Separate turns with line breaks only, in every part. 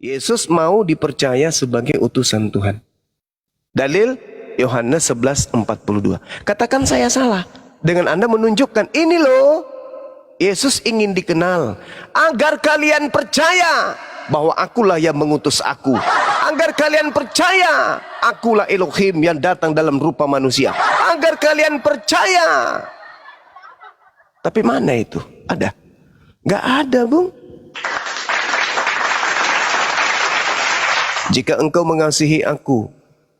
Yesus mau dipercaya sebagai utusan Tuhan. Dalil Yohanes 11:42. Katakan saya salah dengan Anda menunjukkan ini loh, Yesus ingin dikenal agar kalian percaya bahwa akulah yang mengutus aku, agar kalian percaya akulah Elohim yang datang dalam rupa manusia, agar kalian percaya. Tapi mana itu? Ada? Gak ada, Bung. Jika engkau mengasihi aku,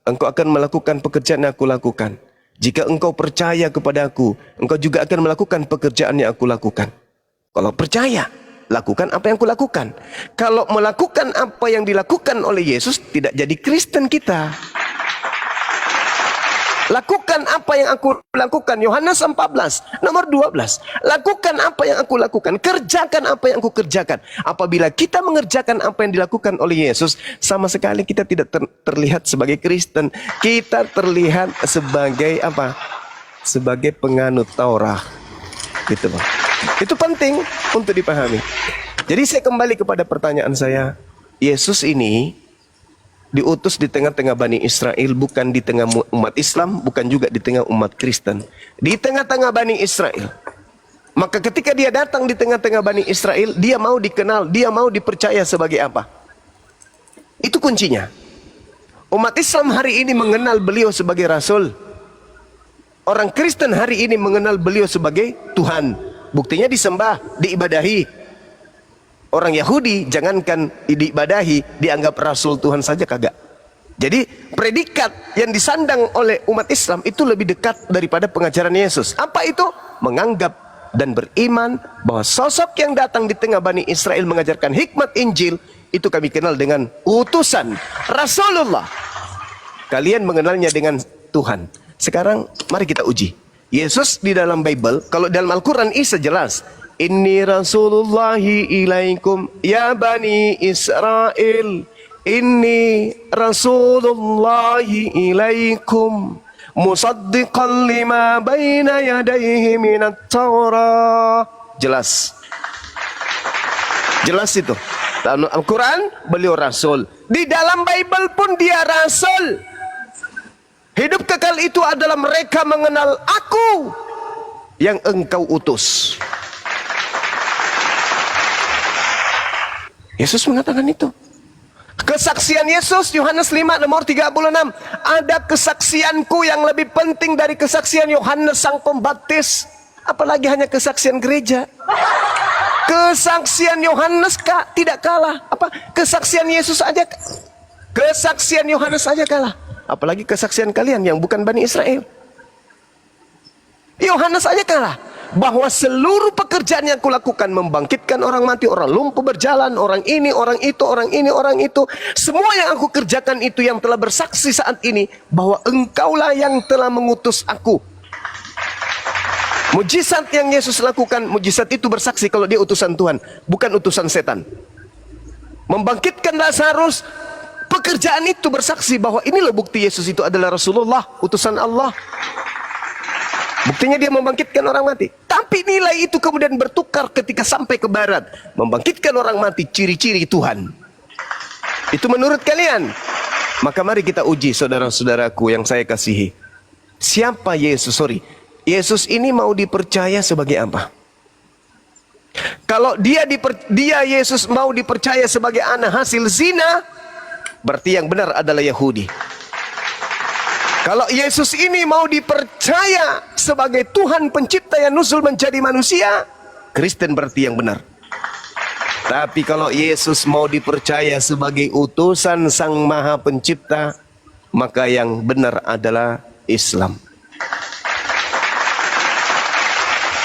engkau akan melakukan pekerjaan yang aku lakukan. Jika engkau percaya kepada aku, engkau juga akan melakukan pekerjaan yang aku lakukan. Kalau percaya, lakukan apa yang aku lakukan. Kalau melakukan apa yang dilakukan oleh Yesus, tidak jadi Kristen kita. Lakukan apa yang aku lakukan. Yohanes 14, nomor 12. Lakukan apa yang aku lakukan. Kerjakan apa yang aku kerjakan. Apabila kita mengerjakan apa yang dilakukan oleh Yesus, sama sekali kita tidak terlihat sebagai Kristen. Kita terlihat sebagai apa? Sebagai penganut Taurat. Gitu, Bang. Itu penting untuk dipahami. Jadi saya kembali kepada pertanyaan saya. Yesus ini diutus di tengah-tengah Bani Israel, bukan di tengah umat Islam, bukan juga di tengah umat Kristen. Di tengah-tengah Bani Israel. Maka ketika dia datang di tengah-tengah Bani Israel, dia mau dikenal, dia mau dipercaya sebagai apa? Itu kuncinya. Umat Islam hari ini mengenal beliau sebagai Rasul. Orang Kristen hari ini mengenal beliau sebagai Tuhan. Buktinya disembah, diibadahi. Orang Yahudi jangankan diibadahi, dianggap Rasul Tuhan saja kagak. Jadi predikat yang disandang oleh umat Islam itu lebih dekat daripada pengajaran Yesus. Apa itu? Menganggap dan beriman bahwa sosok yang datang di tengah Bani Israel mengajarkan hikmat Injil, itu kami kenal dengan utusan Rasulullah. Kalian mengenalnya dengan Tuhan. Sekarang mari kita uji. Yesus di dalam Bible, kalau dalam Al-Quran Isa jelas, Inni Rasulullahi ilaikum ya Bani Israel. Inni Rasulullahi ilaikum musaddiqan lima baina yadayhi minat Taurah. Jelas. Jelas itu. Dalam Al-Quran beliau Rasul. Di dalam Bible pun dia Rasul. Hidup kekal itu adalah mereka mengenal aku yang engkau utus. Yesus mengatakan itu. Kesaksian Yesus, Yohanes 5 nomor 36. Ada kesaksianku yang lebih penting dari kesaksian Yohanes Sang Pembaptis. Apalagi hanya kesaksian gereja. Kesaksian Yohanes tidak kalah. Kesaksian Yesus aja. Kesaksian Yohanes aja kalah. Apalagi kesaksian kalian yang bukan Bani Israel. Yohanes aja kalah. Bahwa seluruh pekerjaan yang kulakukan, membangkitkan orang mati, orang lumpuh berjalan, orang ini, orang itu, orang ini, orang itu, semua yang aku kerjakan itu yang telah bersaksi saat ini bahwa engkaulah yang telah mengutus aku. Mujizat yang Yesus lakukan, mujizat itu bersaksi kalau dia utusan Tuhan, bukan utusan setan. Membangkitkan Lazarus, pekerjaan itu bersaksi bahwa inilah bukti Yesus itu adalah Rasulullah, utusan Allah. Buktinya dia membangkitkan orang mati. Tapi nilai itu kemudian bertukar ketika sampai ke barat. Membangkitkan orang mati, ciri-ciri Tuhan. Itu menurut kalian. Maka mari kita uji saudara-saudaraku yang saya kasihi. Siapa Yesus? Yesus ini mau dipercaya sebagai apa? Kalau dia Yesus mau dipercaya sebagai anak hasil zina, berarti yang benar adalah Yahudi. Kalau Yesus ini mau dipercaya sebagai Tuhan pencipta yang nuzul menjadi manusia, Kristen berarti yang benar. Tapi kalau Yesus mau dipercaya sebagai utusan Sang Maha Pencipta, maka yang benar adalah Islam.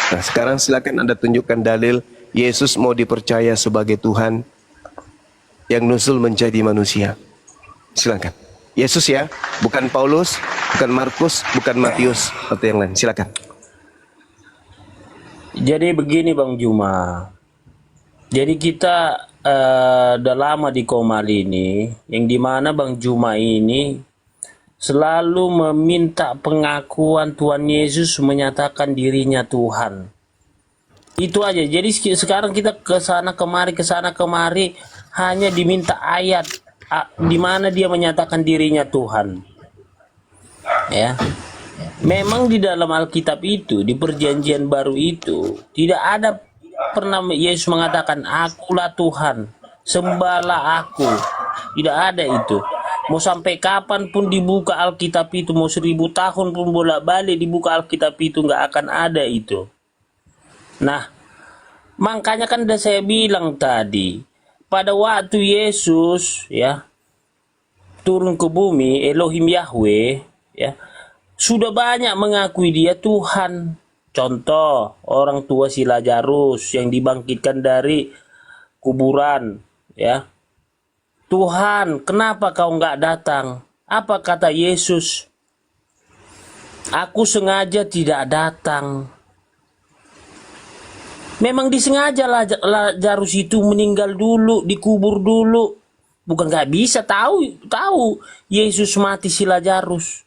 Nah, sekarang silakan Anda tunjukkan dalil Yesus mau dipercaya sebagai Tuhan yang nuzul menjadi manusia. Silakan. Yesus ya, bukan Paulus, bukan Markus, bukan Matius atau yang lain. Silakan.
Jadi begini Bang Juma. Jadi kita udah lama di Komal ini, yang dimana Bang Juma ini selalu meminta pengakuan Tuhan Yesus menyatakan dirinya Tuhan. Itu aja. Jadi sekarang kita kesana kemari hanya diminta ayat di mana dia menyatakan dirinya Tuhan. Ya. Memang di dalam Alkitab itu, di perjanjian baru itu, tidak ada pernah Yesus mengatakan, akulah Tuhan, sembahlah aku. Tidak ada itu. Mau sampai kapan pun dibuka Alkitab itu, mau 1000 tahun pun bolak-balik dibuka Alkitab itu, nggak akan ada itu. Nah, makanya kan udah saya bilang tadi, pada waktu Yesus ya turun ke bumi, Elohim Yahweh ya sudah banyak mengakui dia Tuhan. Contoh, orang tua si Lazarus yang dibangkitkan dari kuburan ya. Tuhan, kenapa kau nggak datang? Apa kata Yesus? Aku sengaja tidak datang. Memang disengaja Lazarus itu meninggal dulu, dikubur dulu. Bukan nggak bisa tahu Yesus mati si Lazarus.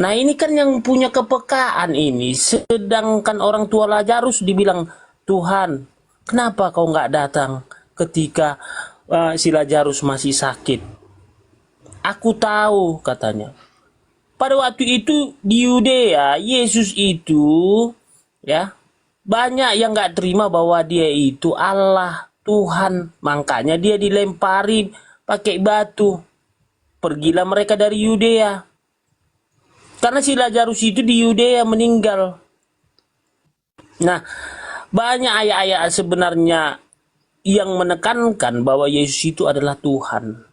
Nah ini kan yang punya kepekaan ini. Sedangkan orang tua Lazarus dibilang, Tuhan, kenapa kau nggak datang ketika si Lazarus masih sakit? Aku tahu, katanya. Pada waktu itu di Yudea, Yesus itu ya banyak yang nggak terima bahwa dia itu Allah, Tuhan. Makanya dia dilempari pakai batu. Pergilah mereka dari Yudea. Karena si Lazarus itu di Yudea meninggal. Nah, banyak ayat-ayat sebenarnya yang menekankan bahwa Yesus itu adalah Tuhan.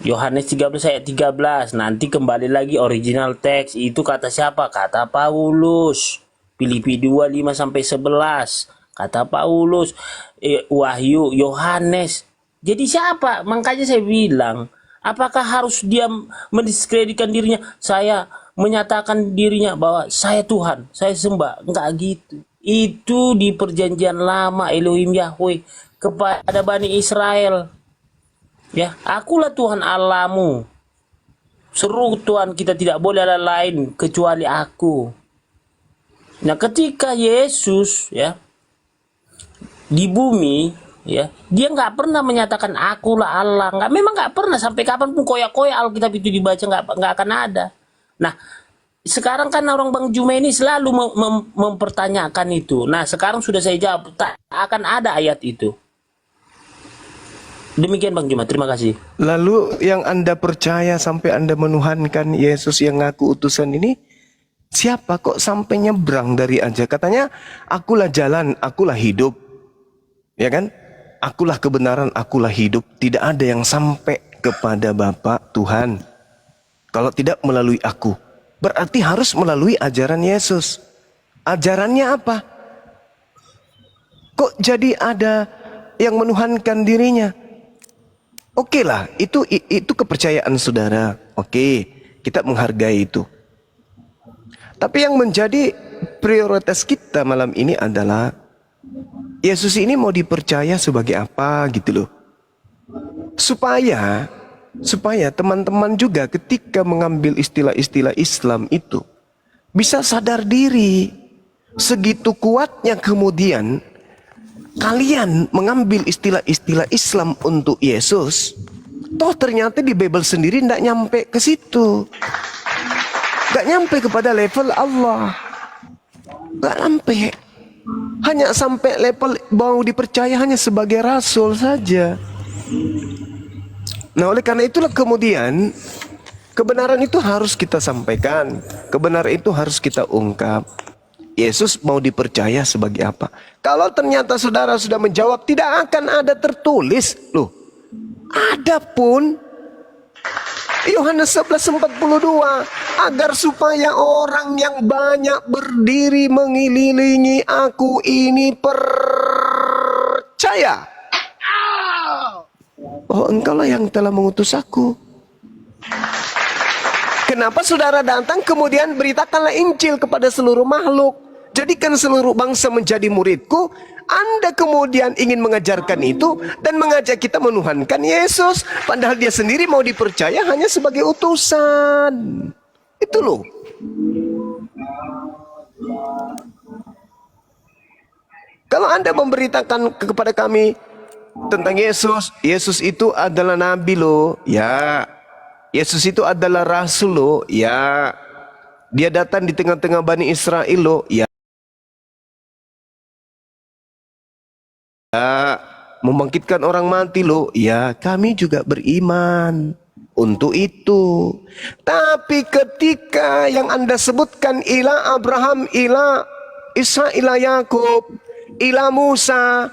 Yohanes 13 ayat 13. Nanti kembali lagi original teks. Itu kata siapa? Kata Paulus. Filipi 2, 5-11. Kata Paulus. Wahyu, Yohanes. Jadi siapa? Makanya saya bilang, apakah harus dia mendiskreditkan dirinya? Saya menyatakan dirinya bahwa saya Tuhan, saya sembah. Enggak gitu. Itu di perjanjian lama Elohim Yahweh kepada Bani Israel. Ya, akulah Tuhan Allahmu. Seru Tuhan, kita tidak boleh ada lain kecuali aku. Nah, ketika Yesus ya di bumi ya, dia nggak pernah menyatakan akulah Allah. Memang nggak pernah, sampai kapanpun koyak-koyak Alkitab itu dibaca nggak akan ada. Nah, sekarang kan orang Bang Juma ini selalu mempertanyakan itu. Nah, sekarang sudah saya jawab, tak akan ada ayat itu. Demikian Bang Juma, terima kasih.
Lalu yang Anda percaya sampai Anda menuhankan Yesus yang ngaku utusan ini, siapa kok sampai nyebrang dari aja? Katanya, akulah jalan, akulah hidup. Ya kan? Akulah kebenaran, akulah hidup. Tidak ada yang sampai kepada Bapa Tuhan kalau tidak melalui aku. Berarti harus melalui ajaran Yesus. Ajarannya apa? Kok jadi ada yang menuhankan dirinya? Oke lah, itu kepercayaan saudara. Oke, kita menghargai itu. Tapi yang menjadi prioritas kita malam ini adalah Yesus ini mau dipercaya sebagai apa gitu loh. Supaya teman-teman juga ketika mengambil istilah-istilah Islam itu bisa sadar diri. Segitu kuatnya kemudian kalian mengambil istilah-istilah Islam untuk Yesus, toh ternyata di Bible sendiri tidak nyampe ke situ, nggak nyampe kepada level Allah, nggak nyampe, hanya sampai level mau dipercaya hanya sebagai rasul saja. Nah, oleh karena itulah kemudian kebenaran itu harus kita sampaikan, kebenaran itu harus kita ungkap. Yesus mau dipercaya sebagai apa? Kalau ternyata saudara sudah menjawab, tidak akan ada tertulis. Loh, adapun Yohanes 11:42, agar supaya orang yang banyak berdiri mengelilingi aku ini percaya. Oh, engkaulah yang telah mengutus aku. Kenapa saudara datang kemudian beritakanlah Injil kepada seluruh makhluk? Jadikan seluruh bangsa menjadi muridku. Anda kemudian ingin mengajarkan itu dan mengajak kita menuhankan Yesus, padahal dia sendiri mau dipercaya hanya sebagai utusan. Itu loh. Kalau Anda memberitakan kepada kami tentang Yesus. Yesus itu adalah nabi loh. Ya. Yesus itu adalah rasul loh. Ya. Dia datang di tengah-tengah Bani Israel loh. Ya. Membangkitkan orang mati loh. Ya, kami juga beriman untuk itu. Tapi ketika yang Anda sebutkan ilah Abraham, ilah Isa, ilah Yakub, ilah Musa,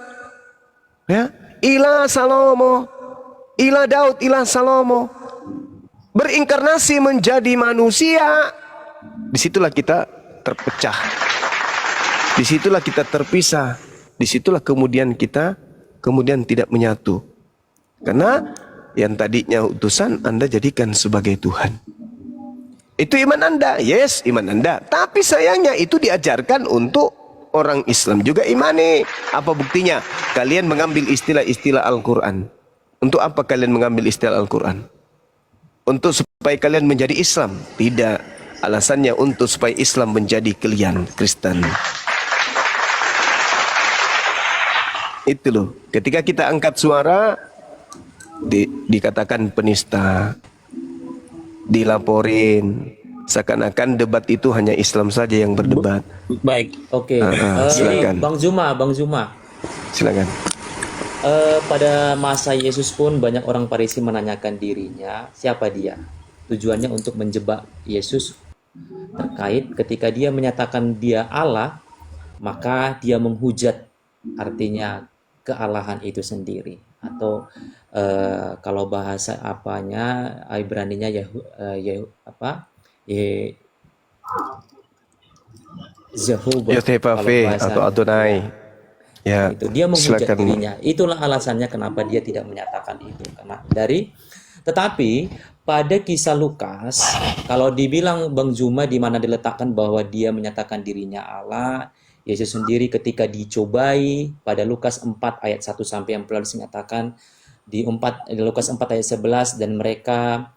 ya, ilah Salomo, ilah Daud, ilah Salomo, berinkarnasi menjadi manusia, disitulah kita terpecah, disitulah kita terpisah, disitulah kemudian kita tidak menyatu. Karena yang tadinya utusan Anda jadikan sebagai Tuhan. Itu iman Anda, yes, iman Anda. Tapi sayangnya itu diajarkan untuk orang Islam juga imani. Apa buktinya? Kalian mengambil istilah-istilah Al-Quran. Untuk apa kalian mengambil istilah Al-Quran? Untuk supaya kalian menjadi Islam? Tidak. Alasannya untuk supaya Islam menjadi kalian Kristen. Itu loh. Ketika kita angkat suara, dikatakan penista, dilaporin, seakan-akan debat itu hanya Islam saja yang berdebat.
Baik, oke.
Silakan.
Bang Zuma.
Silakan.
Pada masa Yesus pun banyak orang Farisi menanyakan dirinya, siapa dia? Tujuannya untuk menjebak Yesus terkait ketika dia menyatakan dia Allah, maka dia menghujat, artinya kealahan itu sendiri. Atau kalau bahasa apanya Ibraninya Jehovah
atau Adonai. Ya,
itu dia menghujat
silakan.
dirinya. Itulah alasannya kenapa dia tidak menyatakan itu. Tetapi pada kisah Lukas, kalau dibilang Bang Zuma di mana diletakkan bahwa dia menyatakan dirinya Allah, Yesus sendiri ketika dicobai pada Lukas 4 ayat 1 sampai 14 menyatakan di Lukas 4 ayat 11, dan mereka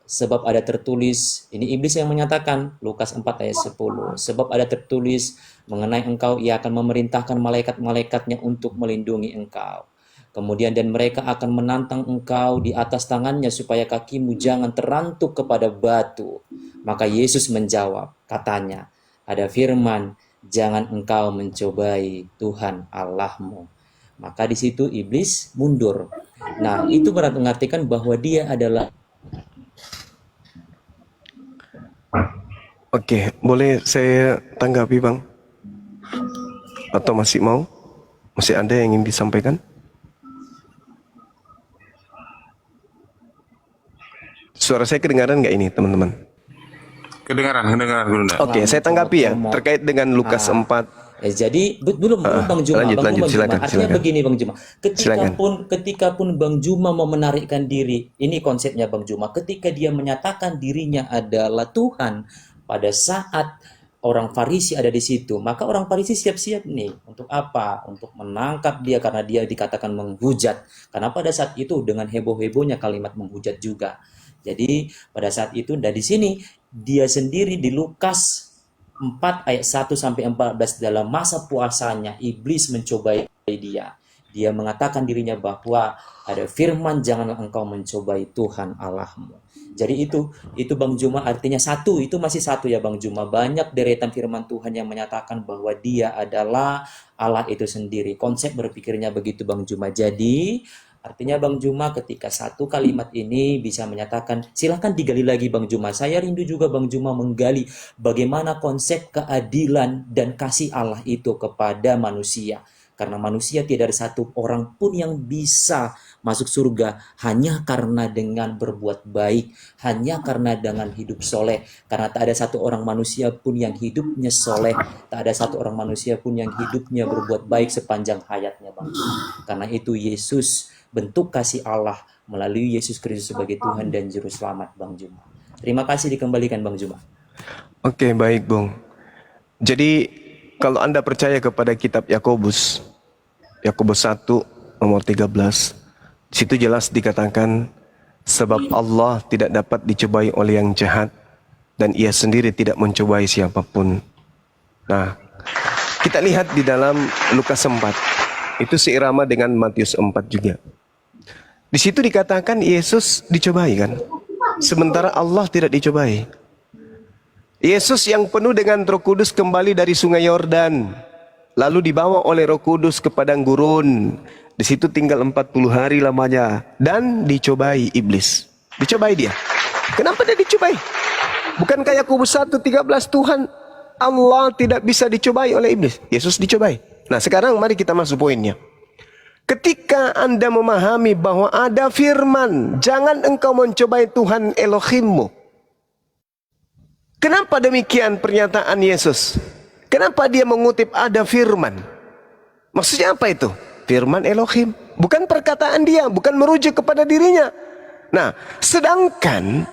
sebab ada tertulis, ini iblis yang menyatakan, Lukas 4 ayat 10, sebab ada tertulis mengenai engkau, ia akan memerintahkan malaikat-malaikatnya untuk melindungi engkau. Kemudian dan mereka akan menantang engkau di atas tangannya supaya kakimu jangan terantuk kepada batu. Maka Yesus menjawab, katanya, ada firman, jangan engkau mencobai Tuhan Allahmu. Maka di situ iblis mundur. Nah, itu mengartikan bahwa dia adalah.
Oke, boleh saya tanggapi Bang? Atau masih mau? Masih ada yang ingin disampaikan? Suara saya kedengaran nggak ini teman-teman?
Kedengaran Bunda.
Oke, saya tanggapi ya terkait dengan Lukas 4.
Jadi belum Bang Juma.
Lanjut, silakan,
Artinya
silakan.
begini Bang Juma. Ketika pun Bang Juma mau menarikkan diri, ini konsepnya Bang Juma. Ketika dia menyatakan dirinya adalah Tuhan, pada saat orang Farisi ada di situ, maka orang Farisi siap-siap nih untuk apa? Untuk menangkap dia karena dia dikatakan menghujat. Karena pada saat itu dengan heboh-hebohnya kalimat menghujat juga. Jadi pada saat itu dari sini dia sendiri di Lukas 4 ayat 1 sampai 14 dalam masa puasanya iblis mencobai dia. Dia mengatakan dirinya bahwa ada firman janganlah engkau mencobai Tuhan Allahmu. Jadi itu Bang Juma artinya satu, itu masih satu ya Bang Juma. Banyak deretan firman Tuhan yang menyatakan bahwa dia adalah Allah itu sendiri. Konsep berpikirnya begitu Bang Juma. Jadi artinya Bang Juma ketika satu kalimat ini bisa menyatakan, silahkan digali lagi Bang Juma. Saya rindu juga Bang Juma menggali bagaimana konsep keadilan dan kasih Allah itu kepada manusia. Karena manusia tidak ada satu orang pun yang bisa masuk surga hanya karena dengan berbuat baik, hanya karena dengan hidup soleh. Karena tak ada satu orang manusia pun yang hidupnya soleh, tak ada satu orang manusia pun yang hidupnya berbuat baik sepanjang hayatnya Bang Juma. Karena itu Yesus, bentuk kasih Allah melalui Yesus Kristus sebagai Tuhan dan Juru Selamat Bang Juma. Terima kasih, dikembalikan Bang Juma.
Oke, baik Bung. Jadi kalau Anda percaya kepada kitab Yakobus 1 nomor 13, di situ jelas dikatakan sebab Allah tidak dapat dicobai oleh yang jahat dan ia sendiri tidak mencobai siapapun. Nah, kita lihat di dalam Lukas 4 Itu seirama dengan Matius 4 juga. Di situ dikatakan Yesus dicobai kan. Sementara Allah tidak dicobai. Yesus yang penuh dengan Roh Kudus kembali dari Sungai Yordan. Lalu dibawa oleh Roh Kudus ke padang gurun. Di situ tinggal 40 hari lamanya. Dan dicobai iblis. Dicobai dia. Kenapa dia dicobai? Bukankah Yakobus 1:13 Tuhan Allah tidak bisa dicobai oleh iblis? Yesus dicobai. Nah sekarang mari kita masuk poinnya. Ketika Anda memahami bahwa ada firman, jangan engkau mencobai Tuhan Elohimmu. Kenapa demikian pernyataan Yesus? Kenapa dia mengutip ada firman? Maksudnya apa itu? Firman Elohim. Bukan perkataan dia, bukan merujuk kepada dirinya. Nah, sedangkan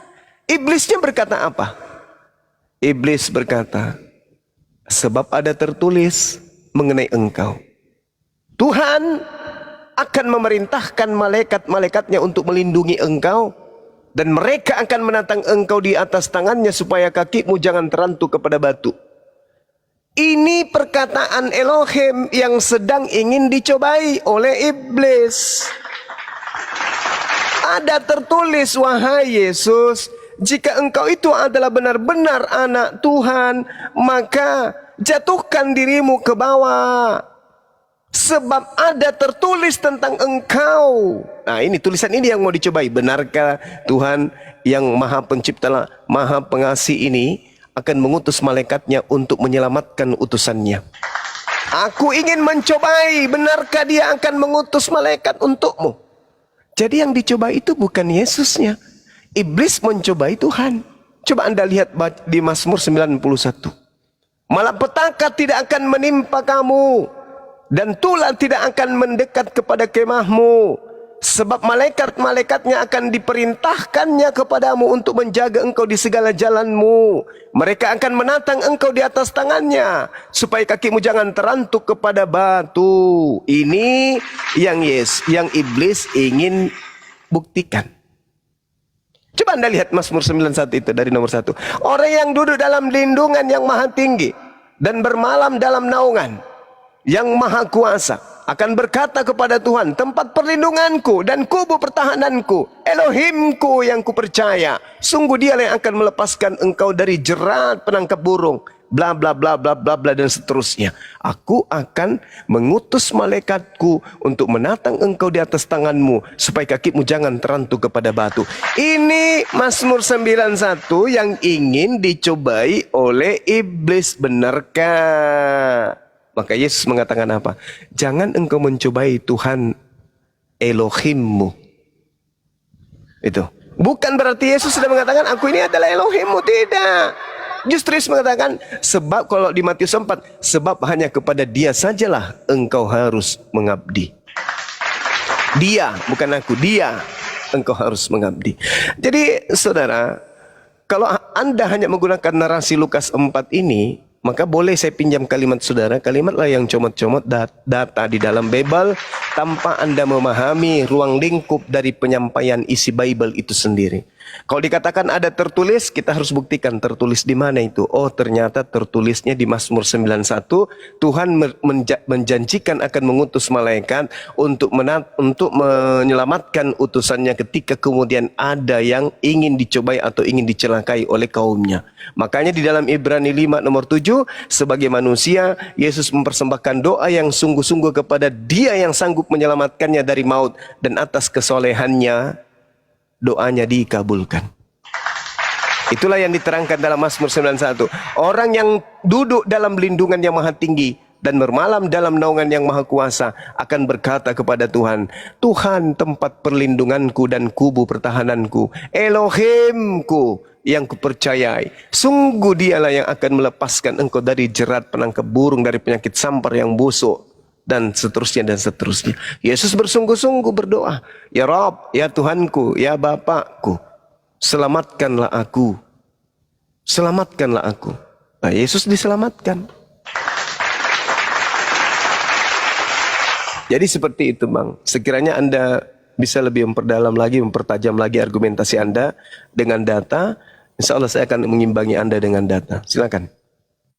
iblisnya berkata apa? Iblis berkata, sebab ada tertulis mengenai engkau. Tuhan akan memerintahkan malaikat-malaikatnya untuk melindungi engkau. Dan mereka akan menatang engkau di atas tangannya supaya kakimu jangan terantuk kepada batu. Ini perkataan Elohim yang sedang ingin dicobai oleh iblis. Ada tertulis, wahai Yesus, jika engkau itu adalah benar-benar anak Tuhan, maka jatuhkan dirimu ke bawah. Sebab ada tertulis tentang engkau. Nah ini tulisan ini yang mau dicobai. Benarkah Tuhan yang maha pencipta, maha pengasih ini akan mengutus malaikatnya untuk menyelamatkan utusannya? Aku ingin mencobai, benarkah dia akan mengutus malaikat untukmu? Jadi yang dicoba itu bukan Yesusnya. Iblis mencobai Tuhan. Coba Anda lihat di Mazmur 91. Malapetaka tidak akan menimpa kamu, dan tulah tidak akan mendekat kepada kemahmu. Sebab malaikat-malaikatnya akan diperintahkannya kepadamu untuk menjaga engkau di segala jalanmu. Mereka akan menatang engkau di atas tangannya, supaya kakimu jangan terantuk kepada batu. Ini yang iblis ingin buktikan. Coba Anda lihat Mazmur 91 itu dari nomor 1. Orang yang duduk dalam lindungan yang maha tinggi dan bermalam dalam naungan yang maha kuasa akan berkata kepada Tuhan, tempat perlindunganku dan kubu pertahananku, Elohimku yang kupercaya. Sungguh dialah yang akan melepaskan engkau dari jerat penangkap burung. Bla bla bla bla bla bla dan seterusnya. Aku akan mengutus malaikatku untuk menatang engkau di atas tanganmu, supaya kakimu jangan terantuk kepada batu. Ini Mazmur 91 yang ingin dicobai oleh iblis. Benarkah? Maka Yesus mengatakan apa? Jangan engkau mencobai Tuhan Elohimmu. Itu. Bukan berarti Yesus sudah mengatakan aku ini adalah Elohimmu. Tidak. Justru Yesus mengatakan, sebab kalau di Matius 4, sebab hanya kepada dia sajalah engkau harus mengabdi. Dia, bukan aku, dia engkau harus mengabdi. Jadi saudara, kalau Anda hanya menggunakan narasi Lukas 4 ini, maka boleh saya pinjam kalimat saudara. Kalimatlah yang comot-comot data di dalam Bible tanpa Anda memahami ruang lingkup dari penyampaian isi Bible itu sendiri. Kalau dikatakan ada tertulis, kita harus buktikan tertulis di mana itu. Oh, ternyata tertulisnya di Mazmur 91. Tuhan menjanjikan akan mengutus malaikat untuk menyelamatkan utusannya ketika kemudian ada yang ingin dicobai atau ingin dicelakai oleh kaumnya. Makanya di dalam Ibrani 5 nomor 7, sebagai manusia, Yesus mempersembahkan doa yang sungguh-sungguh kepada Dia yang sanggup menyelamatkannya dari maut, dan atas kesolehannya doanya dikabulkan. Itulah yang diterangkan dalam Mazmur 91. Orang yang duduk dalam lindungan yang maha tinggi dan bermalam dalam naungan yang maha kuasa akan berkata kepada Tuhan, Tuhan tempat perlindunganku dan kubu pertahananku, Elohimku yang kupercayai. Sungguh dialah yang akan melepaskan engkau dari jerat penangkap burung, dari penyakit sampar yang busuk, dan seterusnya dan seterusnya. Yesus bersungguh-sungguh berdoa, ya Rabb, ya Tuhanku, ya Bapakku, selamatkanlah aku. Selamatkanlah aku. Nah, Yesus diselamatkan. Jadi seperti itu, Bang. Sekiranya Anda bisa lebih memperdalam lagi, mempertajam lagi argumentasi Anda dengan data, insya Allah saya akan mengimbangi Anda dengan data. Silakan.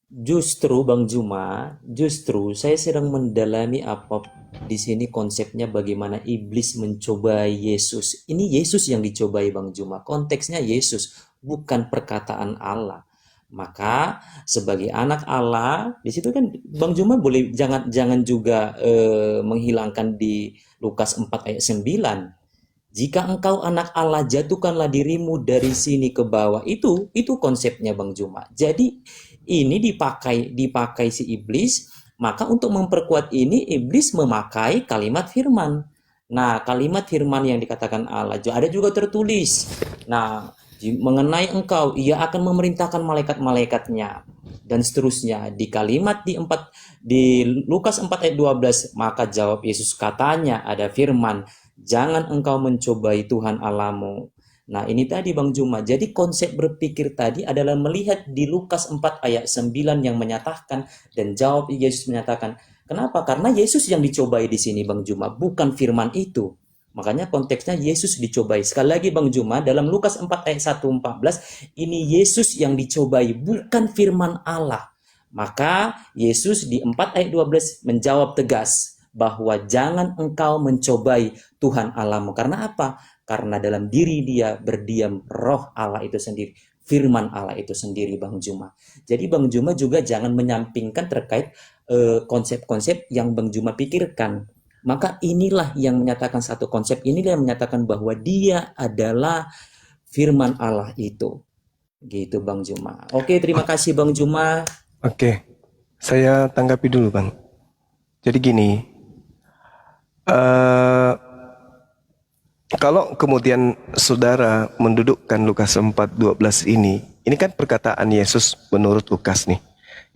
Justru Bang Juma, justru saya sedang mendalami apa di sini konsepnya bagaimana iblis mencobai Yesus. Ini Yesus yang dicobai Bang Juma. Konteksnya Yesus, bukan perkataan Allah. Maka sebagai anak Allah, di situ kan Bang Juma boleh jangan jangan juga menghilangkan di Lukas 4 ayat 9. Jika engkau anak Allah, jatuhkanlah dirimu dari sini ke bawah. Itu konsepnya Bang Juma. Jadi ini dipakai si iblis, maka untuk memperkuat ini iblis memakai kalimat firman. Nah, kalimat firman yang dikatakan Allah ada juga tertulis. Nah, mengenai engkau, ia akan memerintahkan malaikat-malaikatnya dan seterusnya. Di kalimat di Lukas 4 ayat 12, maka jawab Yesus, katanya ada firman, jangan engkau mencobai Tuhan Allahmu. Nah, ini tadi Bang Juma. Jadi konsep berpikir tadi adalah melihat di Lukas 4 ayat 9 yang menyatakan dan jawab Yesus menyatakan. Kenapa? Karena Yesus yang dicobai di sini Bang Juma, bukan firman itu. Makanya konteksnya Yesus dicobai. Sekali lagi Bang Juma, dalam Lukas 4 ayat 1-14, ini Yesus yang dicobai, bukan firman Allah. Maka Yesus di 4 ayat 12 menjawab tegas bahwa jangan engkau mencobai Tuhan Allahmu. Karena apa? Karena dalam diri dia berdiam roh Allah itu sendiri, firman Allah itu sendiri Bang Juma. Jadi Bang Juma juga jangan menyampingkan terkait konsep-konsep yang Bang Juma pikirkan. Maka inilah yang menyatakan satu konsep, inilah yang menyatakan bahwa dia adalah firman Allah itu. Gitu Bang Juma. Oke, terima kasih Bang Juma.
Oke, saya tanggapi dulu Bang. Jadi gini, kalau kemudian saudara mendudukkan Lukas 4:12 ini kan perkataan Yesus menurut Lukas nih.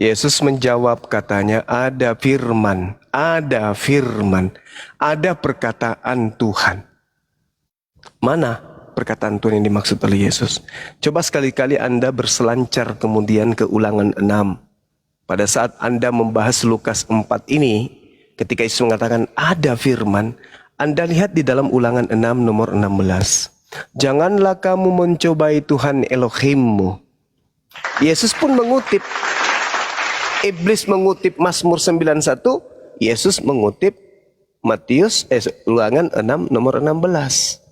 Yesus menjawab katanya ada firman, ada perkataan Tuhan. Mana perkataan Tuhan yang dimaksud oleh Yesus? Coba sekali-kali Anda berselancar kemudian ke Ulangan 6. Pada saat Anda membahas Lukas 4 ini, ketika Yesus mengatakan ada firman, Anda lihat di dalam Ulangan 6 nomor 16. Janganlah kamu mencobai Tuhan Elohimmu. Yesus pun mengutip. Iblis mengutip Mazmur 91, Yesus mengutip Ulangan 6 nomor 16.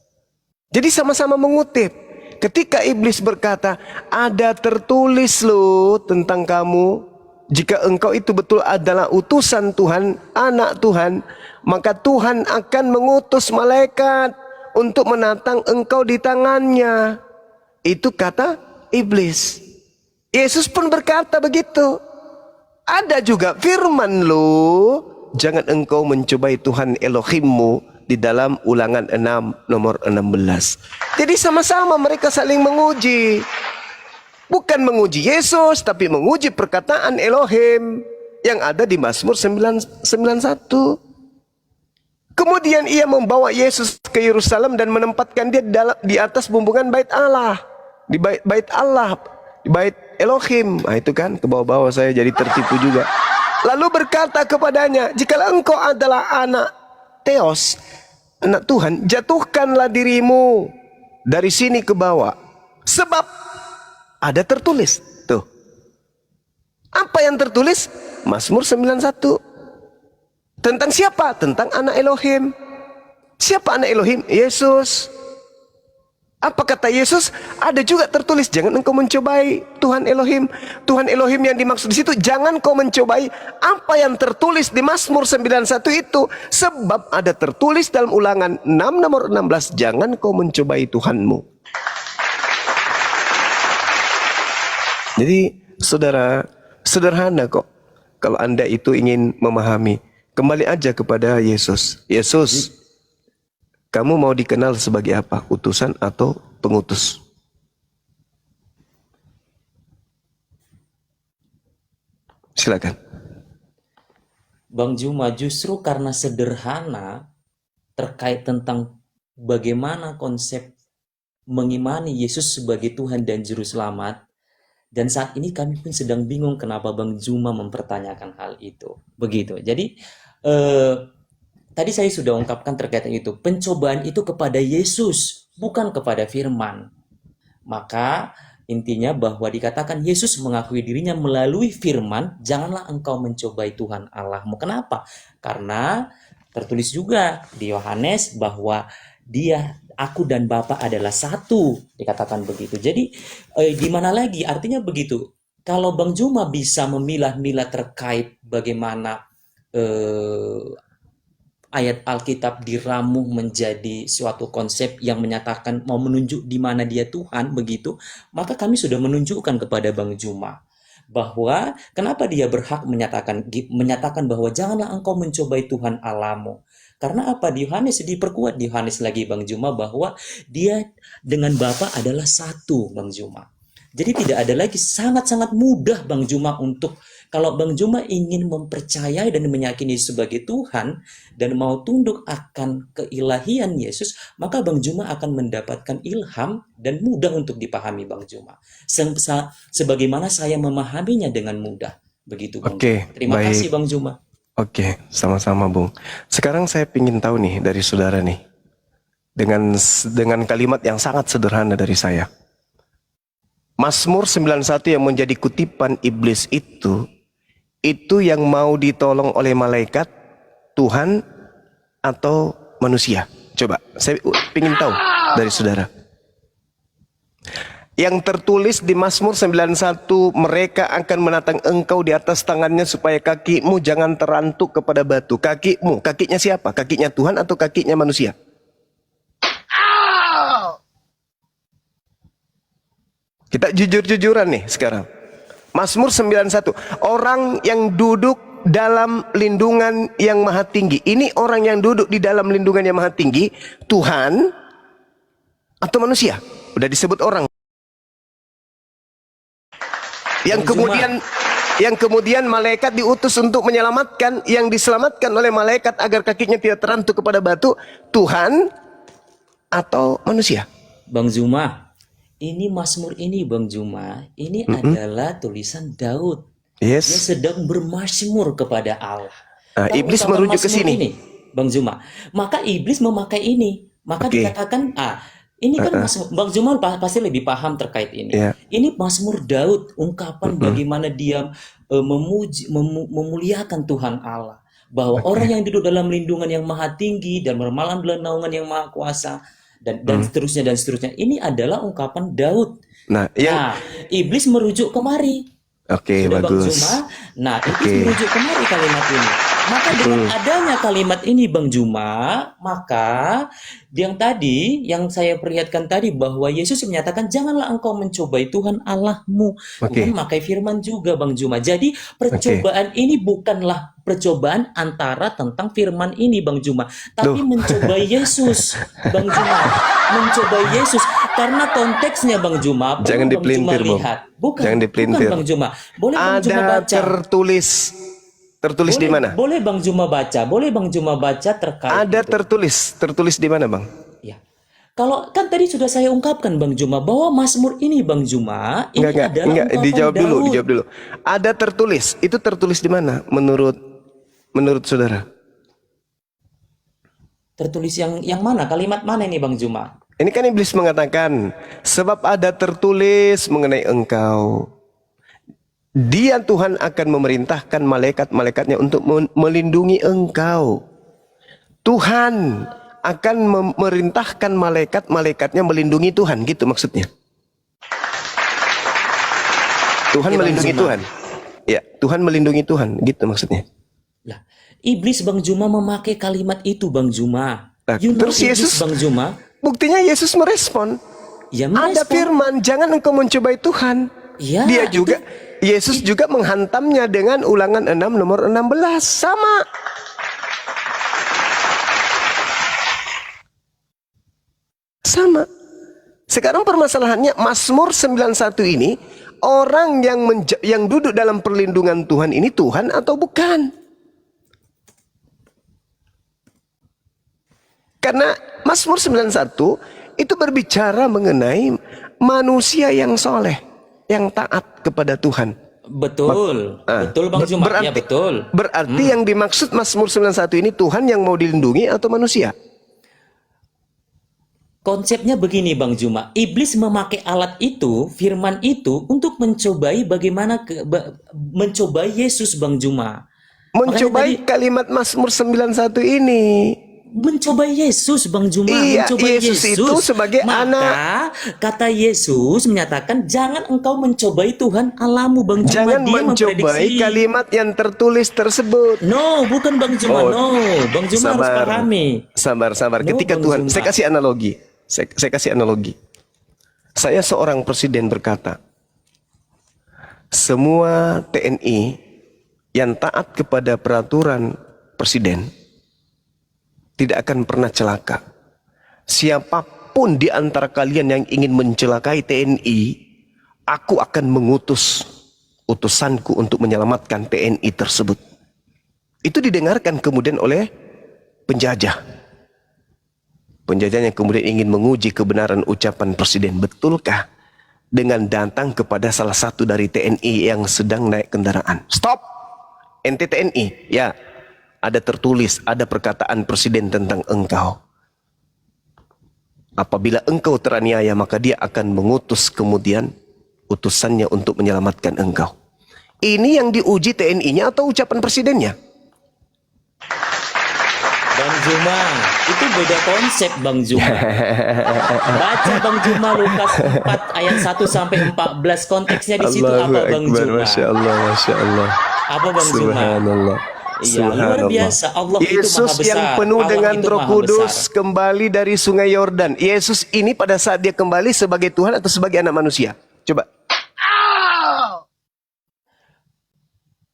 Jadi sama-sama mengutip. Ketika iblis berkata, ada tertulis loh tentang kamu. Jika engkau itu betul adalah utusan Tuhan, anak Tuhan, maka Tuhan akan mengutus malaikat untuk menatang engkau di tangannya. Itu kata iblis. Yesus pun berkata begitu. Ada juga firman loh, jangan engkau mencobai Tuhan Elohimmu di dalam Ulangan 6 nomor 16. Jadi sama-sama mereka saling menguji. Bukan menguji Yesus, tapi menguji perkataan Elohim yang ada di Mazmur 91. Kemudian ia membawa Yesus ke Yerusalem dan menempatkan dia di atas bumbungan bait Allah. Di bait Allah, di bait Elohim. Nah itu kan, ke bawah-bawah saya jadi tertipu juga. Lalu berkata kepadanya, jikalau engkau adalah anak Theos, anak Tuhan, jatuhkanlah dirimu dari sini ke bawah. Sebab ada tertulis. Tuh. Apa yang tertulis? Mazmur 91. Tentang siapa? Tentang anak Elohim. Siapa anak Elohim? Yesus. Apa kata Yesus? Ada juga tertulis, jangan engkau mencobai Tuhan Elohim. Tuhan Elohim yang dimaksud di situ, jangan kau mencobai apa yang tertulis di Mazmur 91 itu. Sebab ada tertulis dalam Ulangan 6 nomor 16, jangan kau mencobai Tuhanmu. Jadi saudara, sederhana kok. Kalau Anda itu ingin memahami, kembali aja kepada Yesus. Yesus, kamu mau dikenal sebagai apa? Utusan atau pengutus? Silakan.
Bang Juma, justru karena sederhana terkait tentang bagaimana konsep mengimani Yesus sebagai Tuhan dan Juru Selamat. Dan saat ini kami pun sedang bingung kenapa Bang Juma mempertanyakan hal itu. Begitu. Jadi tadi saya sudah ungkapkan terkait itu. Pencobaan itu kepada Yesus, bukan kepada firman. Maka Intinya bahwa dikatakan Yesus mengakui dirinya melalui firman, janganlah engkau mencobai Tuhan Allahmu. Kenapa? Karena tertulis juga di Yohanes bahwa aku dan Bapa adalah satu, dikatakan begitu. Jadi di mana lagi? Artinya begitu. Kalau Bang Juma bisa memilah-milah terkait bagaimana ayat Alkitab diramuh menjadi suatu konsep yang menyatakan mau menunjuk di mana dia Tuhan, begitu, maka kami sudah menunjukkan kepada Bang Juma bahwa kenapa dia berhak menyatakan bahwa janganlah engkau mencobai Tuhan Allahmu. Karena apa? Di Yohanes diperkuat di Yohanes lagi Bang Juma bahwa dia dengan Bapa adalah satu, Bang Juma. Jadi tidak ada lagi, sangat-sangat mudah Bang Juma untuk, kalau Bang Juma ingin mempercayai dan meyakini Yesus sebagai Tuhan dan mau tunduk akan keilahian Yesus, maka Bang Juma akan mendapatkan ilham dan mudah untuk dipahami Bang Juma. Sebagaimana saya memahaminya dengan mudah. Begitu Bang
Oke,
Juma. Terima
baik.
kasih Bang Juma.
Oke, sama-sama Bung. Sekarang saya ingin tahu nih dari saudara nih, dengan kalimat yang sangat sederhana dari saya. Mazmur 91 yang menjadi kutipan iblis itu yang mau ditolong oleh malaikat, Tuhan, atau manusia? Coba, saya ingin tahu dari saudara. Yang tertulis di Mazmur 91, mereka akan menatang engkau di atas tangannya supaya kakimu jangan terantuk kepada batu. Kakinya siapa? Kakinya Tuhan atau kakinya manusia? Kita jujur-jujuran nih sekarang. Mazmur 91, orang yang duduk dalam lindungan yang maha tinggi. Ini orang yang duduk di dalam lindungan yang maha tinggi, Tuhan atau manusia? Udah disebut orang. Yang kemudian malaikat diutus untuk menyelamatkan, yang diselamatkan oleh malaikat agar kakinya tidak terantuk kepada batu, Tuhan atau manusia?
Bang Zuma, ini Mazmur ini Bang Juma, ini adalah tulisan Daud.
Yes.
Dia sedang bermazmur kepada Allah.
Iblis
Ungkapan
merujuk ke
Mazmur
sini.
ini, Bang Juma. Maka iblis memakai ini. Maka dikatakan, ini kan Bang Juma pasti lebih paham terkait ini.
Yeah.
Ini Mazmur Daud, ungkapan bagaimana dia memuliakan Tuhan Allah. Bahwa orang yang duduk dalam lindungan yang maha tinggi dan bermalam dalam naungan yang maha kuasa. Dan seterusnya dan seterusnya. Ini adalah ungkapan Daud. Nah, iblis merujuk kemari.
Oke,
Sudah
bagus.
Bang Juma. Nah, iblis merujuk kemari kalimat ini. Maka dengan adanya kalimat ini Bang Juma, maka yang tadi yang saya perlihatkan tadi bahwa Yesus menyatakan janganlah engkau mencobai Tuhan Allahmu. Bukan memakai firman juga Bang Juma. Jadi percobaan ini bukanlah percobaan antara tentang firman ini Bang Juma, tapi mencobai Yesus Bang Juma. Mencobai Yesus karena konteksnya Bang Juma.
Jangan dipelintir, Bang. Jangan dipelintir.
Bukan Bang Juma. Boleh Bang Juma
Ada
baca.
Tertulis di mana?
Boleh Bang Juma baca. Boleh Bang Juma baca terkait
Ada
itu.
tertulis di mana, Bang?
Ya. Kalau kan tadi sudah saya ungkapkan Bang Juma bahwa Mazmur ini Bang Juma ini adalah ungkapan
dijawab
Daud.
dulu. Ada tertulis. Itu tertulis di mana menurut saudara?
Tertulis yang mana? Kalimat mana ini Bang Juma?
Ini kan iblis mengatakan, sebab ada tertulis mengenai engkau. Dia Tuhan akan memerintahkan malaikat-malaikatnya untuk melindungi engkau. Tuhan akan memerintahkan malaikat-malaikatnya melindungi Tuhan, gitu maksudnya. Tuhan melindungi Tuhan. Ya, Tuhan melindungi Tuhan, gitu maksudnya.
Lah, iblis Bang Juma memakai kalimat itu Bang Juma.
Nah, terus
iblis,
Yesus,
Bang Juma,
buktinya Yesus merespon.
ya
Ada firman, jangan engkau mencobai Tuhan.
Ya,
Dia juga, Yesus juga menghantamnya dengan Ulangan 6 nomor 16. Sama. Sama. Sekarang permasalahannya Mazmur 91 ini, orang yang duduk dalam perlindungan Tuhan ini Tuhan atau bukan? Karena Mazmur 91 itu berbicara mengenai manusia yang soleh, yang taat kepada Tuhan.
Betul. Betul Bang Juma. Ya betul.
Berarti yang dimaksud Mazmur 91 ini Tuhan yang mau dilindungi atau manusia?
Konsepnya begini Bang Juma, iblis memakai alat itu, firman itu untuk mencobai mencobai Yesus Bang Juma. Makanya
Mencobai
tadi
kalimat Mazmur 91 ini.
mencobai Yesus Bang Juma,
Iya,
mencobai
Yesus itu sebagai
Maka
anak.
kata Yesus menyatakan jangan engkau mencobai Tuhan Allahmu Bang Juma.
Jangan
Dia
mencobai
memprediksi.
kalimat yang tertulis tersebut.
No, bukan Bang Juma.
Oh,
No, Bang Juma harus
sabar.
pahami.
Sabar.
No,
Ketika
Bang
Tuhan,
Juma.
saya kasih analogi. Saya kasih analogi. Saya seorang presiden berkata, semua TNI yang taat kepada peraturan presiden tidak akan pernah celaka. Siapapun di antara kalian yang ingin mencelakai TNI, aku akan mengutus utusanku untuk menyelamatkan TNI tersebut. Itu didengarkan kemudian oleh penjajah. Penjajahnya kemudian ingin menguji kebenaran ucapan presiden. Betulkah? Dengan datang kepada salah satu dari TNI yang sedang naik kendaraan. Stop! Ente TNI? Ya. Ada tertulis, ada perkataan presiden tentang engkau. Apabila engkau teraniaya, maka dia akan mengutus kemudian utusannya untuk menyelamatkan engkau. Ini yang diuji TNI-nya atau ucapan presidennya?
Bang Juma, itu beda konsep Bang Juma. Baca Bang Juma Lukas 4 ayat 1 sampai 14, konteksnya di situ apa Bang Juma?
Masya Allah, Masya Allah.
Apa Bang Juma?
Subhanallah.
Iya, luar biasa. Allah itu maha
Yesus
besar.
yang penuh
Allah
dengan
itu
Roh
maha
Kudus
besar.
kembali dari Sungai Yordan. Yesus ini pada saat dia kembali sebagai Tuhan atau sebagai anak manusia? Coba.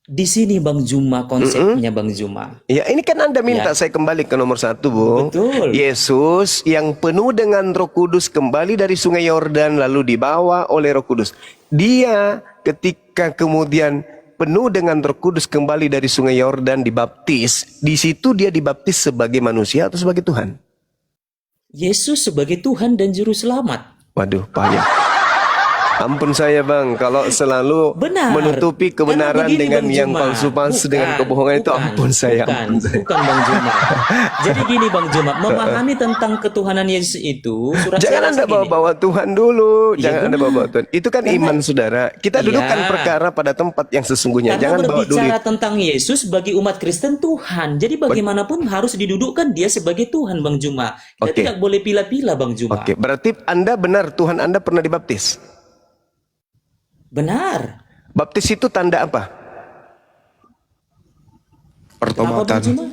Di sini Bang Juma konsepnya Bang Juma.
Ya, ini kan Anda minta
Ya.
saya kembali ke nomor 1, Bung.
Betul.
Yesus yang penuh dengan Roh Kudus kembali dari Sungai Yordan lalu dibawa oleh Roh Kudus. Dia ketika kemudian penuh dengan Roh Kudus kembali dari Sungai Yordan dibaptis, di situ dia dibaptis sebagai manusia atau sebagai Tuhan?
Yesus sebagai Tuhan dan Juru Selamat.
Waduh, payah. Ampun saya Bang, kalau selalu
Benar.
menutupi kebenaran
Karena begini,
dengan
Bang
yang
Juma.
palsu-palsu dengan kebohongan itu, ampun saya. Ampun saya.
Bukan Bang Juma. Jadi gini Bang Juma, memahami tentang ketuhanan Yesus itu, surat
Jangan
saya
Anda
gini.
bawa-bawa Tuhan dulu.
Iya,
Jangan Anda
benar.
bawa-bawa Tuhan. Itu kan
Karena-
iman saudara. Kita
Iya.
dudukkan perkara pada tempat yang sesungguhnya.
Karena
Jangan bawa dulu.
berbicara tentang Yesus bagi umat Kristen Tuhan. Jadi bagaimanapun harus didudukkan dia sebagai Tuhan Bang Juma. Kita
Oke.
tidak boleh pilih-pilih Bang Juma.
Oke, berarti Anda benar Tuhan Anda pernah dibaptis.
Benar.
Baptis itu tanda apa?
Apa Bang Juma?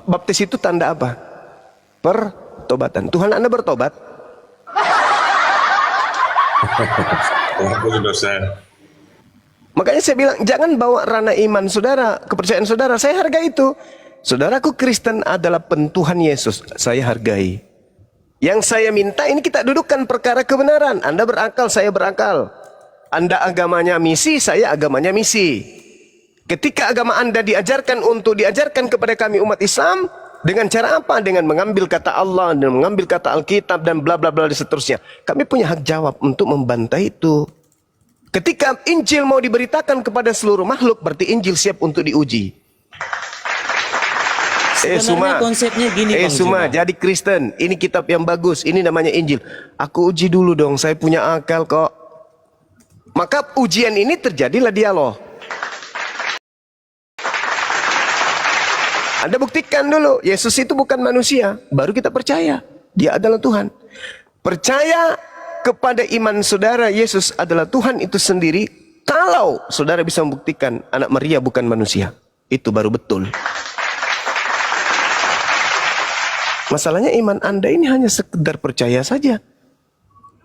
Baptis itu tanda apa? Pertobatan. Tuhan Anda bertobat.
Mengampuni dosa.
Makanya saya bilang jangan bawa ranah iman saudara, kepercayaan saudara. Saya hargai itu. Saudaraku Kristen adalah pentuhan Yesus. Saya hargai. Yang saya minta ini kita dudukkan perkara kebenaran. Anda berakal, saya berakal. Anda agamanya misi, saya agamanya misi. Ketika agama Anda diajarkan untuk diajarkan kepada kami umat Islam, dengan cara apa? Dengan mengambil kata Allah dan mengambil kata Alkitab dan bla bla bla dan seterusnya. Kami punya hak jawab untuk membantah itu. Ketika Injil mau diberitakan kepada seluruh makhluk, berarti Injil siap untuk diuji.
Sebenarnya konsepnya gini Bang
Suma,
Juma.
jadi Kristen, ini kitab yang bagus, ini namanya Injil. Aku uji dulu dong, saya punya akal kok. Maka ujian ini terjadilah dialog. Anda buktikan dulu, Yesus itu bukan manusia, baru kita percaya. Dia adalah Tuhan. Percaya kepada iman saudara, Yesus adalah Tuhan itu sendiri. Kalau saudara bisa membuktikan anak Maria bukan manusia, itu baru betul. Masalahnya iman Anda ini hanya sekedar percaya saja.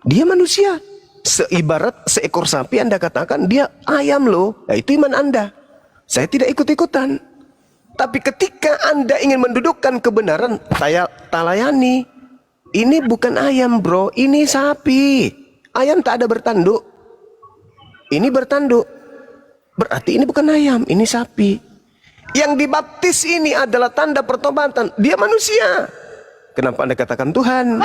Dia manusia. Seibarat seekor sapi Anda katakan dia ayam loh. Ya, itu iman Anda. Saya tidak ikut-ikutan. Tapi ketika Anda ingin mendudukkan kebenaran, saya talayani. Ini bukan ayam bro, ini sapi. Ayam tak ada bertanduk. Ini bertanduk. Berarti ini bukan ayam, ini sapi. Yang dibaptis ini adalah tanda pertobatan. Dia manusia. Kenapa Anda katakan Tuhan?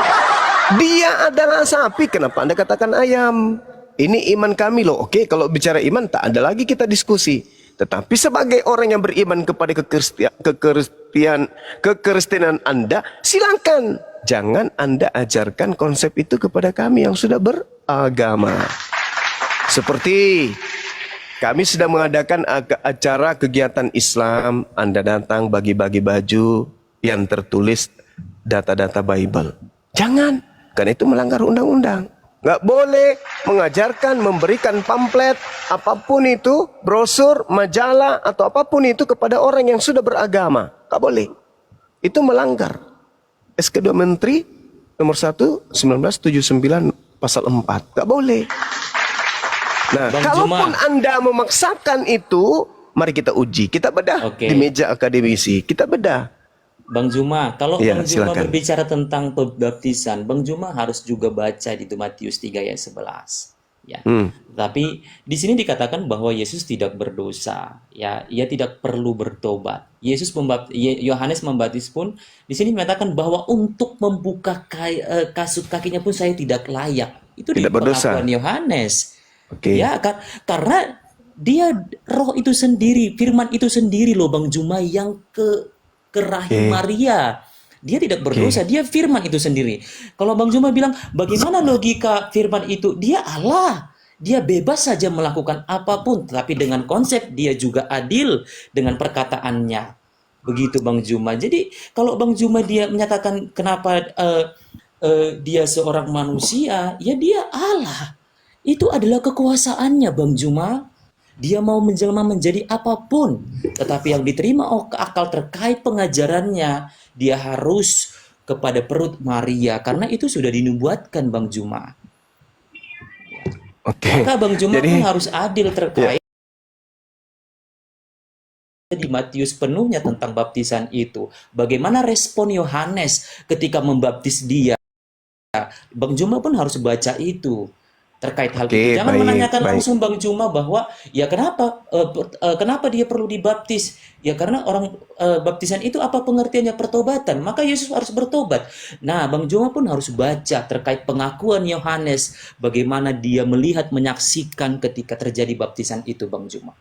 Dia adalah sapi. Kenapa Anda katakan ayam? Ini iman kami loh. Oke, kalau bicara iman tak ada lagi kita diskusi. Tetapi sebagai orang yang beriman kepada kekristenan Anda, silakan. Jangan Anda ajarkan konsep itu kepada kami yang sudah beragama. Seperti kami sedang mengadakan acara kegiatan Islam, Anda datang bagi-bagi baju yang tertulis data-data Bible. Jangan, karena itu melanggar undang-undang. Nggak boleh mengajarkan, memberikan pamflet, apapun itu, brosur, majalah, atau apapun itu kepada orang yang sudah beragama. Nggak boleh. Itu melanggar. SK2 Menteri nomor 1, 1979, pasal 4. Nggak boleh. Nah,
Bang
kalaupun
Juma.
Anda memaksakan itu, mari kita uji. Kita bedah
Oke.
di meja akademisi. Kita bedah.
Bang Juma, kalau
Ya,
Bang Juma
silakan.
berbicara tentang pembaptisan, Bang Juma harus juga baca di Matius 3 ayat 11. Ya. Tapi di sini dikatakan bahwa Yesus tidak berdosa, ya, ia tidak perlu bertobat. Yohanes membaptis pun di sini mengatakan bahwa untuk membuka kasut kakinya pun saya tidak layak. Itu di
Tidak berdosa.
pengakuan Yohanes.
Oke.
Ya, karena dia roh itu sendiri, firman itu sendiri loh Bang Juma yang ke rahim Maria. Dia tidak berdosa, dia firman itu sendiri. Kalau Bang Juma bilang, bagaimana logika firman itu? Dia Allah. Dia bebas saja melakukan apapun, tapi dengan konsep dia juga adil dengan perkataannya. Begitu Bang Juma. Jadi kalau Bang Juma dia menyatakan kenapa dia seorang manusia, ya dia Allah. Itu adalah kekuasaannya Bang Juma. Dia mau menjelma menjadi apapun, tetapi yang diterima akal terkait pengajarannya, dia harus kepada perut Maria, karena itu sudah dinubuatkan Bang Juma.
Oke.
Maka Bang Juma
Jadi,
pun harus adil terkait di Matius penuhnya tentang baptisan itu. Bagaimana respon Yohanes ketika membaptis dia? Bang Juma pun harus baca itu. Terkait hal itu, jangan menanyakan langsung Bang Juma bahwa ya kenapa dia perlu dibaptis, ya karena orang baptisan itu apa pengertiannya pertobatan, maka Yesus harus bertobat. Nah Bang Juma pun harus baca terkait pengakuan Yohanes, bagaimana dia melihat menyaksikan ketika terjadi baptisan itu Bang Juma.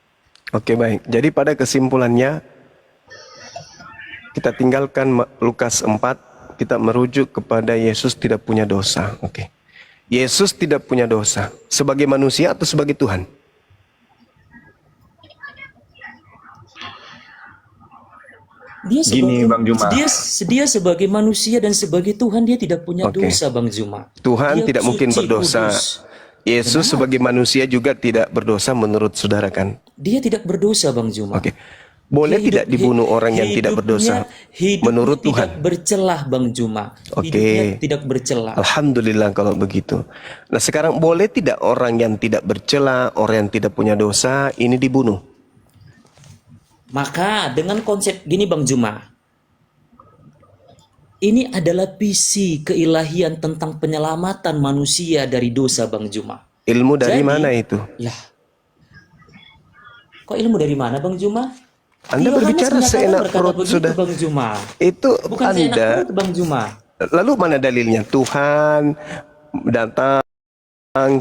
Oke, baik. Jadi pada kesimpulannya kita tinggalkan Lukas 4, kita merujuk kepada Yesus tidak punya dosa. Oke. Yesus tidak punya dosa sebagai manusia atau sebagai Tuhan?
Gini, Bang Juma.
Dia sebagai manusia dan sebagai Tuhan dia tidak punya
Oke.
dosa Bang Juma.
Tuhan
Dia
tidak mungkin
suci,
berdosa.
kudus.
Yesus sebagai manusia juga tidak berdosa menurut saudara kan?
Dia tidak berdosa Bang Juma.
Oke. Boleh tidak dibunuh orang yang tidak berdosa
hidupnya
menurut
tidak
Tuhan?
bercelah Bang Juma.
Oke.
Hidupnya tidak bercelah.
Alhamdulillah kalau begitu. Nah sekarang boleh tidak orang yang tidak bercela, orang yang tidak punya dosa ini dibunuh?
Maka dengan konsep gini Bang Juma, ini adalah visi keilahian tentang penyelamatan manusia dari dosa Bang Juma.
Ilmu dari
Jadi,
mana itu?
Lah, kok ilmu dari mana Bang Juma?
Anda
Yohanes
berbicara
menyatakan
seenak
berkata
perut
begitu,
sudah.
Bang Juma.
Itu
Bukan seenak
Anda.
perut Bang Juma.
Lalu mana dalilnya? Tuhan datang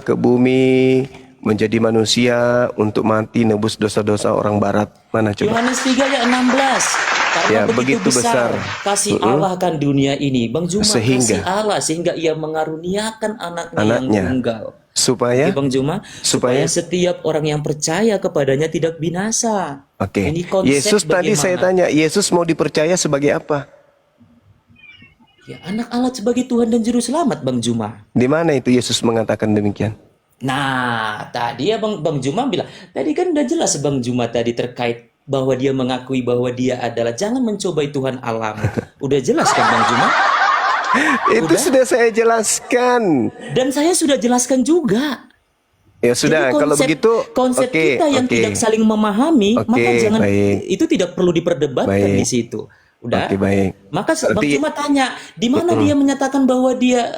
ke bumi menjadi manusia untuk mati nebus dosa-dosa orang barat. Mana coba?
Yohanes 3 ayat 16. Karena
Ya,
begitu
begitu
besar
besar.
kasih Allah kan dunia ini. Bang Juma,
Sehingga.
kasih Allah sehingga ia mengaruniakan anaknya yang
Anaknya.
tunggal.
Supaya
Oke, Bang Juma, supaya setiap orang yang percaya kepadanya tidak binasa.
Oke.
Ini konsep
Yesus tadi
bagaimana?
saya tanya, Yesus mau dipercaya sebagai apa?
Ya, anak Allah sebagai Tuhan dan Juru Selamat, Bang Juma.
Di mana itu Yesus mengatakan demikian?
Nah, tadi ya Bang Juma bilang, tadi kan udah jelas Bang Juma tadi terkait bahwa dia mengakui bahwa dia adalah jangan mencobai Tuhan Allah. Udah jelas kan Bang Juma?
Itu
Udah?
sudah saya jelaskan.
Dan saya sudah jelaskan juga.
Ya sudah,
Jadi
kalau begitu,
konsep
oke,
kita yang
oke.
tidak saling memahami,
Oke,
maka jangan
baik.
itu tidak perlu diperdebatkan
Baik.
di situ. Udah.
Oke, baik.
Maka Bang
Berarti-
Juma tanya, di mana dia menyatakan bahwa dia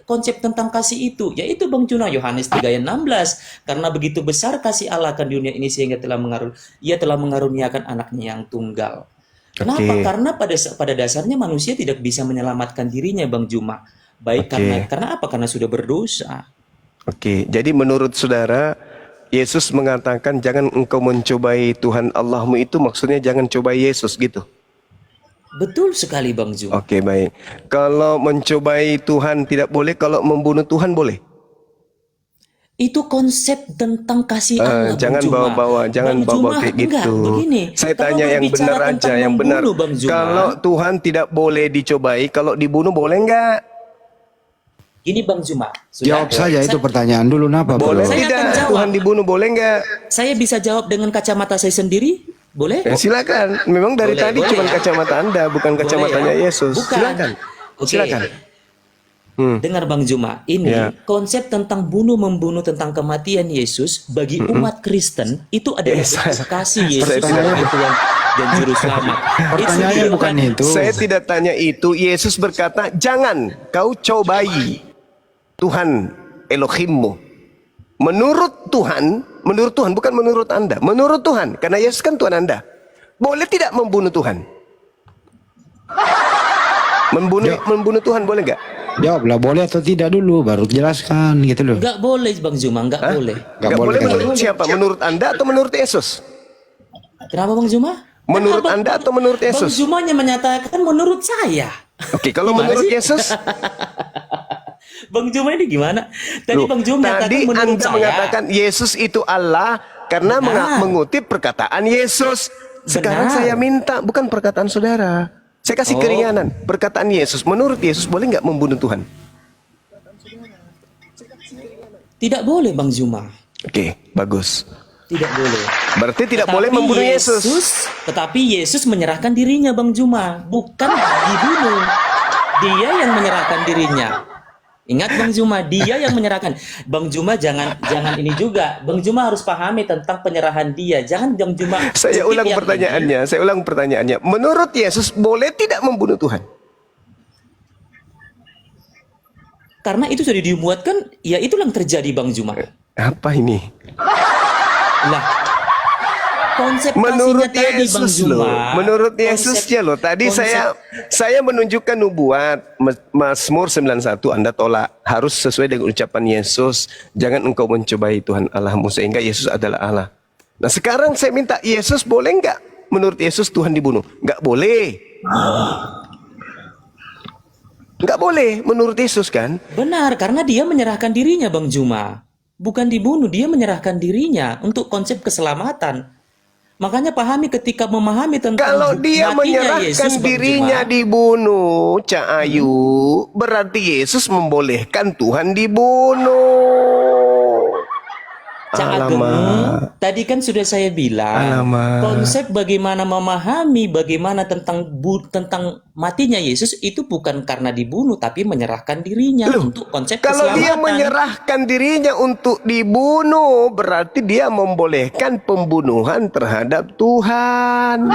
konsep tentang kasih itu? Yaitu Bang Juna Yohanes 3 ayat 16. Karena begitu besar kasih Allah akan dunia ini sehingga ia telah mengaruniakan anaknya yang tunggal. Kenapa?
Oke.
Karena pada dasarnya manusia tidak bisa menyelamatkan dirinya Bang Juma. Baik
Oke.
karena apa? Karena sudah berdosa.
Oke, jadi menurut saudara Yesus mengatakan jangan engkau mencobai Tuhan Allahmu, itu maksudnya jangan cobai Yesus gitu.
Betul sekali Bang Juma.
Oke, baik. Kalau mencobai Tuhan tidak boleh, kalau membunuh Tuhan boleh.
Itu konsep tentang kasih Allah,
Jangan
Bang Juma.
bawa-bawa, jangan
Bang
bawa
Juma,
kayak
enggak,
gitu.
begini.
Saya
Kalau
tanya yang
berbicara
benar aja,
tentang
yang benar.
membunuh, Bang Juma,
Kalau Tuhan tidak boleh dicobai, kalau dibunuh boleh enggak?
gini Bang Juma.
Jawab saja itu pertanyaan dulu, kenapa
Boleh
bro?
Saya
tidak?
akan jawab.
Tuhan dibunuh boleh enggak?
Saya bisa jawab dengan kacamata saya sendiri? Boleh?
Ya, silakan. Memang dari
Boleh,
tadi
boleh
cuma
ya.
kacamata Anda, bukan
Boleh
kacamatanya
ya?
Yesus.
Bukan.
Silakan.
Oke.
Silakan.
Dengar Bang Juma, ini
Ya.
konsep tentang bunuh-membunuh tentang kematian Yesus bagi umat Kristen itu adalah bentuk kasih Yesus sebagai Tuhan dan Juru Selamat.
Pertanyaannya
Itu
bukan itu.
Saya tidak tanya itu. Yesus berkata, jangan kau cobai Tuhan Elohimmu. Menurut Tuhan, bukan menurut Anda. Menurut Tuhan, karena Yesus kan Tuhan Anda. Boleh tidak membunuh Tuhan? Membunuh Tuhan boleh nggak?
Jawablah boleh atau tidak dulu, baru jelaskan gitu loh.
Nggak boleh Bang Juma, nggak boleh.
Nggak boleh
kan?
menurut siapa? Menurut Anda atau menurut Yesus?
Kenapa Bang Juma?
Menurut
Kan
Anda atau menurut
Bang
Yesus?
Jumanya menyatakan menurut saya.
Oke, kalau
Gimana
menurut
sih?
Yesus,
Bang Juma ini gimana? Tadi
loh,
Bang Juma menyatakan
tadi
menurut
Anda
saya.
mengatakan Yesus itu Allah karena
Benar.
mengutip perkataan Yesus. Sekarang
Benar.
saya minta, bukan perkataan saudara. Saya kasih
Oh.
keringanan. Perkataan Yesus. Menurut Yesus boleh nggak membunuh Tuhan?
Tidak boleh Bang Juma.
Oke, bagus.
Tidak boleh.
Berarti tidak
Tetapi
boleh membunuh Yesus.
Tetapi Yesus menyerahkan dirinya Bang Juma, bukan dibunuh. Dia yang menyerahkan dirinya. Ingat Bang Juma, dia yang menyerahkan. Bang Juma jangan ini juga. Bang Juma harus pahami tentang penyerahan dia. Jangan Bang Juma.
Saya
kutip
ulang
yang
pertanyaannya.
ini.
Saya ulang pertanyaannya. Menurut Yesus boleh tidak membunuh Tuhan?
Karena itu sudah dibuatkan, ya itulah yang terjadi Bang Juma.
Apa ini?
Lah, konsep
Menurut
kasihnya tadi Bang
Yesus
Juma.
loh, menurut Yesusnya loh. Tadi saya menunjukkan nubuat Mazmur 91 Anda tolak. Harus sesuai dengan ucapan Yesus. Jangan engkau mencobai Tuhan Allahmu, sehingga Yesus adalah Allah. Nah sekarang saya minta Yesus boleh nggak? Menurut Yesus Tuhan dibunuh? Nggak boleh. Nggak boleh menurut Yesus kan?
Benar, karena dia menyerahkan dirinya Bang Juma. Bukan dibunuh, dia menyerahkan dirinya untuk konsep keselamatan. Makanya pahami ketika memahami tentang
Kalau dia
matinya
menyerahkan
Yesus, Bang
dirinya
Juma,
dibunuh, Cak Ayu, berarti Yesus membolehkan Tuhan dibunuh.
Cak Ageng, tadi kan sudah saya bilang
Alamak.
konsep bagaimana memahami bagaimana tentang matinya Yesus itu bukan karena dibunuh tapi menyerahkan dirinya
Loh,
untuk konsep
Kalau dia
keselamatan.
menyerahkan dirinya untuk dibunuh, berarti dia membolehkan pembunuhan terhadap Tuhan.